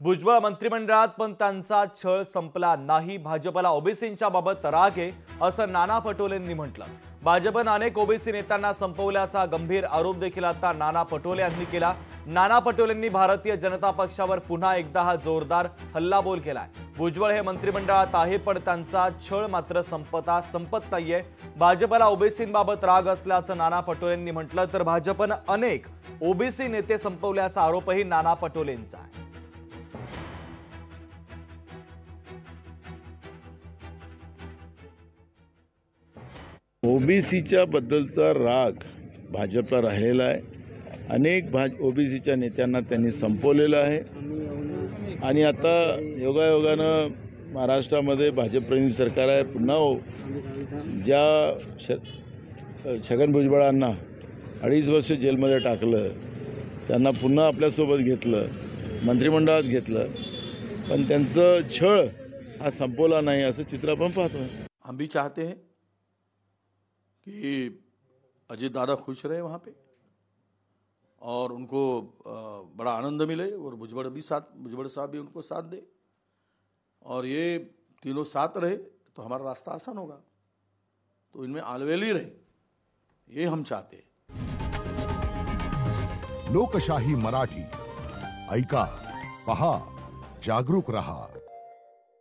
भुजबळ मंत्रिमंडळात पण त्यांचा छळ संपला नाही। भाजपला ओबीसींच्या बाबत राग आहे असं नाना पटोलेंनी म्हटलं। भाजपने अनेक ओबीसी नेत्यांना संपवल्याचा गंभीर आरोप देखील आता नाना पटोले यांनी केला। नाना पटोलेंनी भारतीय जनता पक्षावर पुन्हा एकदा हा जोरदार हल्लाबोल केलाय। भुजबळ हे मंत्रिमंडळात आहे पण त्यांचा छळ मात्र संपत नाहीये। भाजपला ओबीसींबाबत राग असल्याचं नाना पटोलेंनी म्हटलं तर भाजपने अनेक ओबीसी नेते संपवल्याचा आरोपही नाना पटोलेंचा आहे। ओबीसीच्या बद्दलचा राग भाजपला राहिलेला आहे। अनेक ओबीसीच्या नेत्यांना त्यांनी संपवलेलं आहे आणि आता योगायोगानं महाराष्ट्रामध्ये भाजपप्रेमी सरकार आहे। पुन्हा ज्या छगन भुजबळांना 2.5 वर्ष जेलमध्ये टाकलं, त्यांना पुन्हा आपल्यासोबत घेतलं, मंत्रिमंडळात घेतलं, पण त्यांचं छळ हा संपवला नाही असं चित्र आपण पाहतोय। हम भी चाहते हैं कि अजीत दादा खुश रहे वहाँ पे और उनको बड़ा आनंद मिले और भुजबड़ साहब भी उनको साथ दे और ये तीनों साथ रहे तो हमारा रास्ता आसान होगा। तो इनमें आलवेली रहे, ये हम चाहते हैं। लोकशाही मराठी ऐका, पहा, जागरूक रहा।